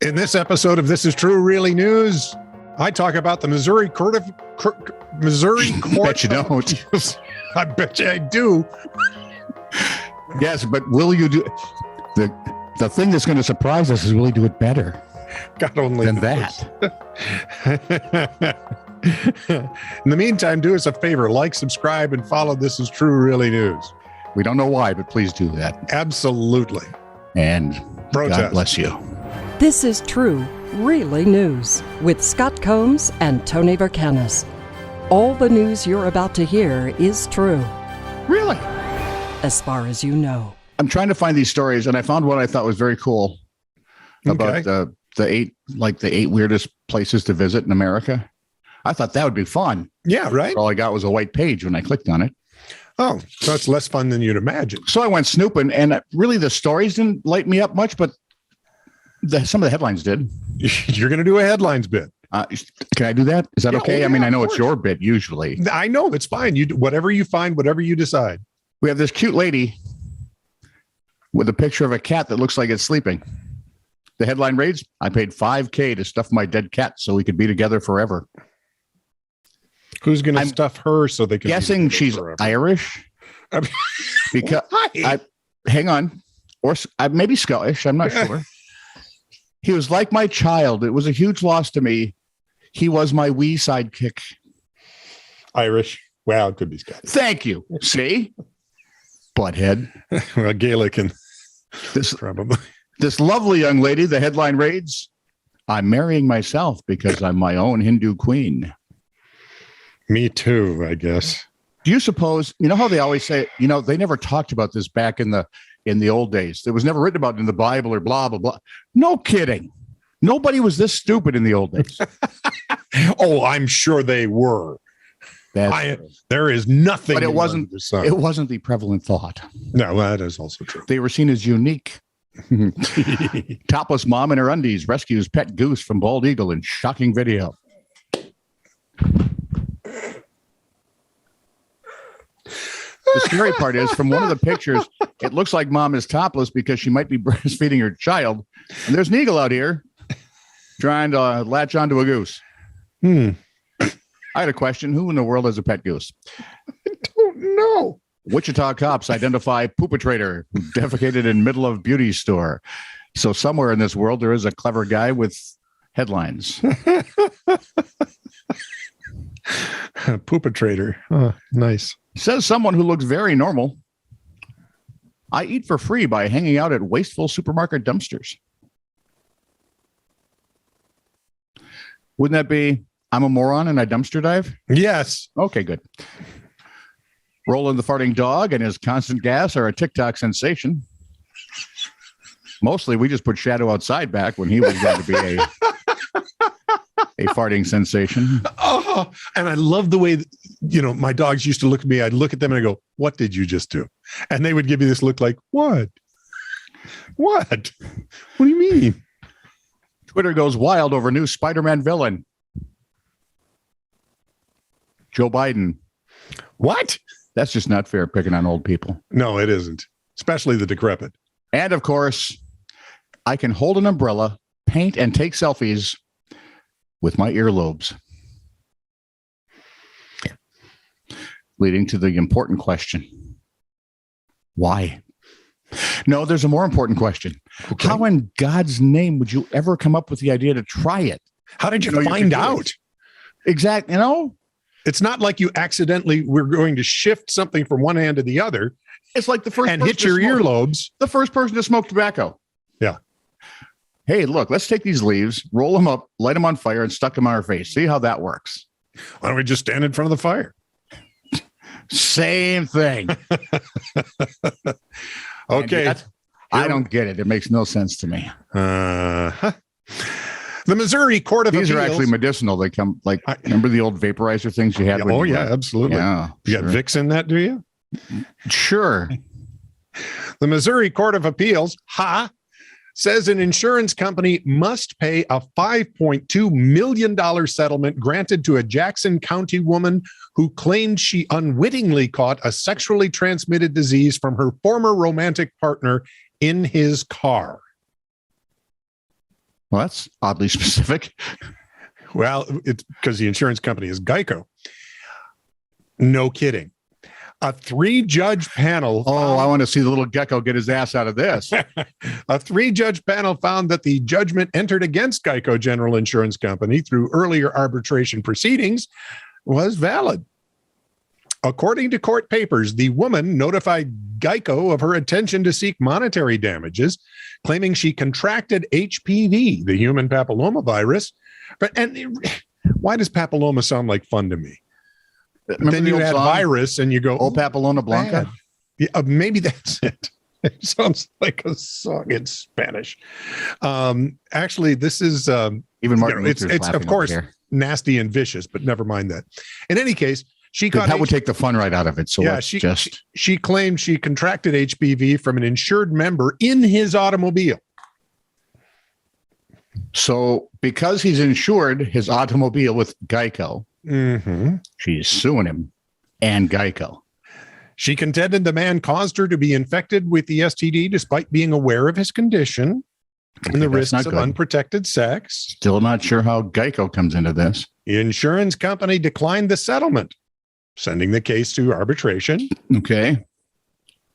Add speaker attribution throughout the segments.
Speaker 1: In this episode of This Is True Really News, I talk about the Missouri Court of Missouri Court.
Speaker 2: Bet you don't.
Speaker 1: I bet you I do.
Speaker 2: Yes, but will you do the thing that's going to surprise us is will you do it better?
Speaker 1: God only
Speaker 2: than
Speaker 1: knows.
Speaker 2: that.
Speaker 1: In the meantime, do us a favor, like, subscribe, and follow This Is True Really News.
Speaker 2: We don't know why, but please do that.
Speaker 1: Absolutely.
Speaker 2: And
Speaker 1: Protest.
Speaker 2: God bless you.
Speaker 3: This is True Really News with Scott Combs and Tony Vercanis. All the news you're about to hear is true,
Speaker 2: Really?
Speaker 3: as far as you know.
Speaker 2: I'm trying to find these stories, and I found one I thought was very cool about the eight weirdest places to visit in America. I thought that would be fun.
Speaker 1: Yeah, right?
Speaker 2: All I got was a white page when I clicked on it.
Speaker 1: Oh, so it's less fun than you'd imagine.
Speaker 2: So I went snooping, and really the stories didn't light me up much, but some of the headlines did.
Speaker 1: You're going to do a headlines bit.
Speaker 2: Can I do that? Is that okay?
Speaker 1: Yeah,
Speaker 2: I mean, I know
Speaker 1: of
Speaker 2: it's your bit usually.
Speaker 1: I know, it's fine. You whatever you find, whatever you decide.
Speaker 2: We have this cute lady with a picture of a cat that looks like it's sleeping. The headline reads, I paid $5,000 to stuff my dead cat so we could be together forever.
Speaker 1: Who's going to stuff her so they can?
Speaker 2: Guessing she's
Speaker 1: forever?
Speaker 2: Irish. Because hang on, or maybe Scottish. I'm not sure. He was like my child. It was a huge loss to me. He was my wee sidekick.
Speaker 1: Irish. Well, it could be Scottish.
Speaker 2: Thank you. See? Butthead.
Speaker 1: Well, Gaelic and
Speaker 2: This
Speaker 1: probably.
Speaker 2: This lovely young lady, the headline reads, I'm marrying myself because I'm my own Hindu queen.
Speaker 1: Me too, I guess.
Speaker 2: Do you suppose, you know how they always say, they never talked about this back in the old days. It was never written about in the Bible or blah, blah, blah. No kidding. Nobody was this stupid in the old days.
Speaker 1: Oh, I'm sure they were. There is nothing.
Speaker 2: But it wasn't the prevalent thought.
Speaker 1: No, that is also true.
Speaker 2: They were seen as unique. Topless mom in her undies rescues pet goose from bald eagle in shocking video. The scary part is from one of the pictures, it looks like mom is topless because she might be breastfeeding her child. And there's an eagle out here trying to latch onto a goose. I had a question. Who in the world has a pet goose?
Speaker 1: I don't know.
Speaker 2: Wichita cops identify poopatrator who defecated in middle of beauty store. So somewhere in this world, there is a clever guy with headlines.
Speaker 1: Poopatrator. Oh, nice.
Speaker 2: Says someone who looks very normal. I eat for free by hanging out at wasteful supermarket dumpsters. Wouldn't that be, I'm a moron and I dumpster dive?
Speaker 1: Yes.
Speaker 2: Okay, good. Roland the farting dog and his constant gas are a TikTok sensation. Mostly, we just put Shadow outside back when he was going to be a farting sensation.
Speaker 1: Oh, and I love the way, my dogs used to look at me. I'd look at them and I go, what did you just do? And they would give me this look like, what? What? What do you mean?
Speaker 2: Twitter goes wild over new Spider-Man villain. Joe Biden.
Speaker 1: What?
Speaker 2: That's just not fair picking on old people.
Speaker 1: No, it isn't. Especially the decrepit.
Speaker 2: And of course, I can hold an umbrella, paint, and take selfies with my earlobes. Leading to the important question. Why? No, there's a more important question. Okay. How in God's name would you ever come up with the idea to try it?
Speaker 1: How did you find out?
Speaker 2: Exactly.
Speaker 1: It's not like you accidentally were going to shift something from one hand to the other.
Speaker 2: It's like the first
Speaker 1: and hit your earlobes.
Speaker 2: The first person to smoke tobacco.
Speaker 1: Yeah.
Speaker 2: Hey, look, let's take these leaves, roll them up, light them on fire, and stuck them on our face. See how that works.
Speaker 1: Why don't we just stand in front of the fire?
Speaker 2: Same thing.
Speaker 1: Okay.
Speaker 2: I don't get it. It makes no sense to me.
Speaker 1: The Missouri Court of Appeals.
Speaker 2: These are actually medicinal. They come remember the old vaporizer things you had?
Speaker 1: Oh, yeah, absolutely.
Speaker 2: Yeah,
Speaker 1: you got Vicks in that, do you?
Speaker 2: Sure.
Speaker 1: The Missouri Court of Appeals, says an insurance company must pay a $5.2 million settlement granted to a Jackson County woman who claimed she unwittingly caught a sexually transmitted disease from her former romantic partner in his car.
Speaker 2: Well, that's oddly specific.
Speaker 1: Well, it's because the insurance company is Geico. No kidding. A 3-judge panel.
Speaker 2: I want to see the little gecko get his ass out of this.
Speaker 1: A 3-judge panel found that the judgment entered against Geico General Insurance Company through earlier arbitration proceedings was valid. According to court papers, the woman notified Geico of her intention to seek monetary damages, claiming she contracted HPV, the human papillomavirus. And why does papilloma sound like fun to me?
Speaker 2: Remember
Speaker 1: then you add virus and you go,
Speaker 2: "Oh, Papillona Blanca."
Speaker 1: Yeah, maybe that's it. It sounds like a song in Spanish. Actually, this is
Speaker 2: even Martin
Speaker 1: it's of course nasty and vicious, but never mind that. In any case,
Speaker 2: that would take the fun right out of it. So yeah,
Speaker 1: she claimed she contracted HPV from an insured member in his automobile.
Speaker 2: So because he's insured his automobile with Geico, she's suing him and Geico.
Speaker 1: She contended the man caused her to be infected with the STD despite being aware of his condition and the risks of unprotected sex.
Speaker 2: Still not sure how Geico comes into this.
Speaker 1: The insurance company declined the settlement, sending the case to arbitration.
Speaker 2: Okay.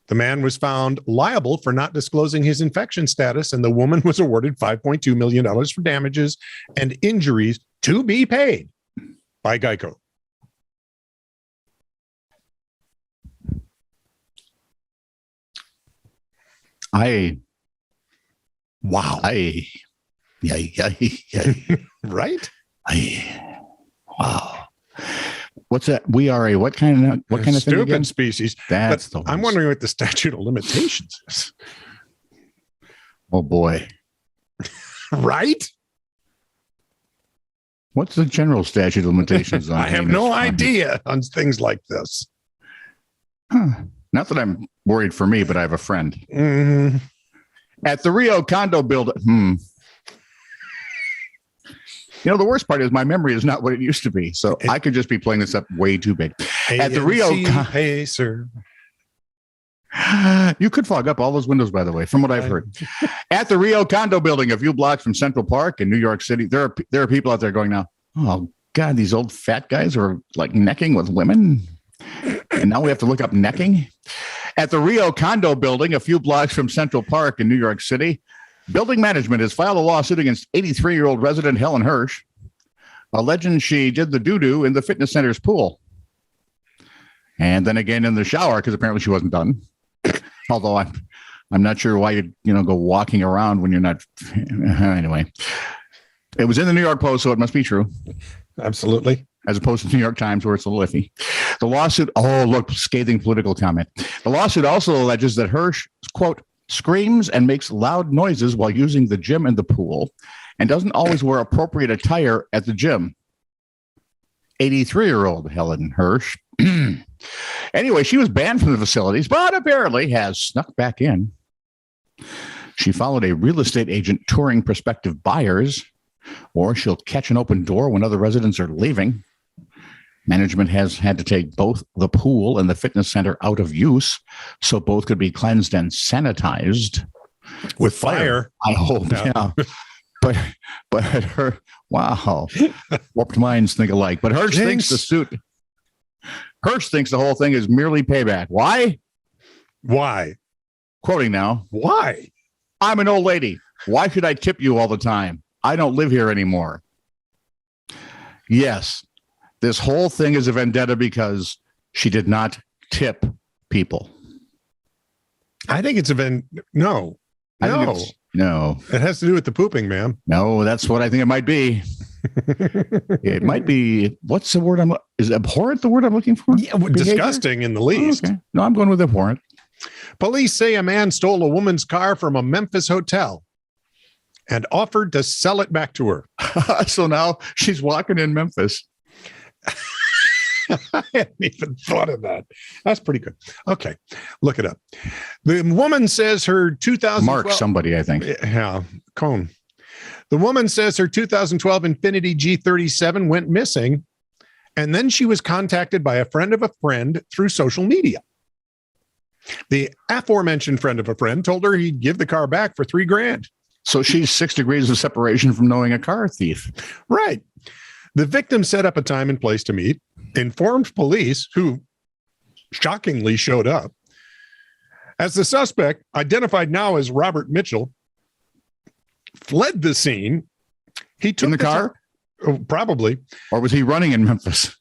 Speaker 1: The man was found liable for not disclosing his infection status, and the woman was awarded $5.2 million for damages and injuries to be paid by Geico. Wow. Right?
Speaker 2: Wow. What's that? We are a what kind of
Speaker 1: stupid
Speaker 2: thing again?
Speaker 1: Species.
Speaker 2: That's
Speaker 1: the I'm wondering what the statute of limitations is.
Speaker 2: Oh boy.
Speaker 1: Right?
Speaker 2: What's the general statute of limitations on?
Speaker 1: I have no idea on things like this.
Speaker 2: Not that I'm worried for me, but I have a friend.
Speaker 1: Mm-hmm.
Speaker 2: At the Rio condo building. You know, the worst part is my memory is not what it used to be. So I could just be playing this up way too big. At the Rio
Speaker 1: Pacer.
Speaker 2: You could fog up all those windows, by the way, from what I've heard. At the Rio condo building, a few blocks from Central Park in New York City, there are people out there going now, oh, God, these old fat guys are like necking with women. And now we have to look up necking. At the Rio condo building, a few blocks from Central Park in New York City, building management has filed a lawsuit against 83-year-old resident Helen Hirsch, alleging she did the doo-doo in the fitness center's pool. And then again in the shower, because apparently she wasn't done. Although I'm not sure why you'd go walking around when you're not. Anyway, it was in the New York Post, so it must be true.
Speaker 1: Absolutely.
Speaker 2: As opposed to the New York Times, where it's a little iffy. The lawsuit, scathing political comment. The lawsuit also alleges that Hirsch, quote, screams and makes loud noises while using the gym and the pool, and doesn't always wear appropriate attire at the gym. 83-year-old Helen Hirsch. Anyway, she was banned from the facilities, but apparently has snuck back in. She followed a real estate agent touring prospective buyers, or she'll catch an open door when other residents are leaving. Management has had to take both the pool and the fitness center out of use so both could be cleansed and sanitized.
Speaker 1: With fire.
Speaker 2: I hope, yeah. But her, wow. Warped minds think alike. But Hirsch thinks the whole thing is merely payback. Why?
Speaker 1: Why?
Speaker 2: Quoting now.
Speaker 1: Why?
Speaker 2: I'm an old lady. Why should I tip you all the time? I don't live here anymore. Yes. This whole thing is a vendetta because she did not tip people.
Speaker 1: I think it's no.
Speaker 2: No.
Speaker 1: It has to do with the pooping, ma'am.
Speaker 2: No, that's what I think it might be. It might be, what's the word is abhorrent the word I'm looking for?
Speaker 1: Yeah, disgusting in the least.
Speaker 2: Okay. No, I'm going with abhorrent.
Speaker 1: Police say a man stole a woman's car from a Memphis hotel and offered to sell it back to her.
Speaker 2: So now she's walking in Memphis.
Speaker 1: I hadn't even thought of that. That's pretty good. Okay, look it up. The woman says her 2012...
Speaker 2: Mark somebody, I think.
Speaker 1: Yeah, Cone. The woman says her 2012 Infiniti G37 went missing, and then she was contacted by a friend of a friend through social media. The aforementioned friend of a friend told her he'd give the car back for $3,000.
Speaker 2: So she's 6 degrees of separation from knowing a car thief.
Speaker 1: Right. The victim set up a time and place to meet, informed police, who shockingly showed up. As the suspect, identified now as Robert Mitchell, fled the scene. He took
Speaker 2: in the car?
Speaker 1: Probably.
Speaker 2: Or was he running in Memphis?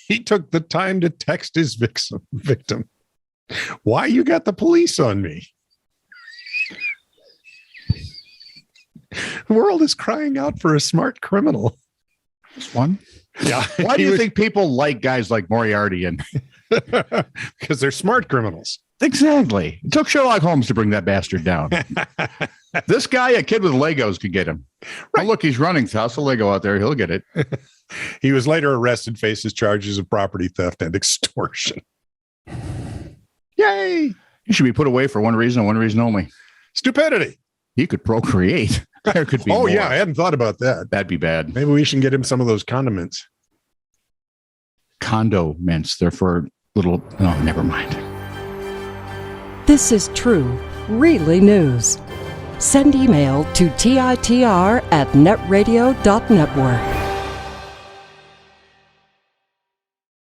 Speaker 1: He took the time to text his victim. Why you got the police on me? The world is crying out for a smart criminal.
Speaker 2: This one?
Speaker 1: Yeah.
Speaker 2: Why do you think people like guys like Moriarty? And
Speaker 1: because they're smart criminals.
Speaker 2: Exactly. It took Sherlock Holmes to bring that bastard down. This guy, a kid with Legos, could get him. Right. Oh, look, he's running. Toss a Lego out there. He'll get it.
Speaker 1: He was later arrested, faces charges of property theft and extortion. Yay!
Speaker 2: He should be put away for one reason and one reason only.
Speaker 1: Stupidity.
Speaker 2: He could procreate. There could be more.
Speaker 1: Yeah, I hadn't thought about that.
Speaker 2: That'd be bad.
Speaker 1: Maybe we should get him some of those condiments.
Speaker 2: Condo mints. They're for little... Oh, never mind.
Speaker 3: This is true, really news. Send email to titr@netradio.network.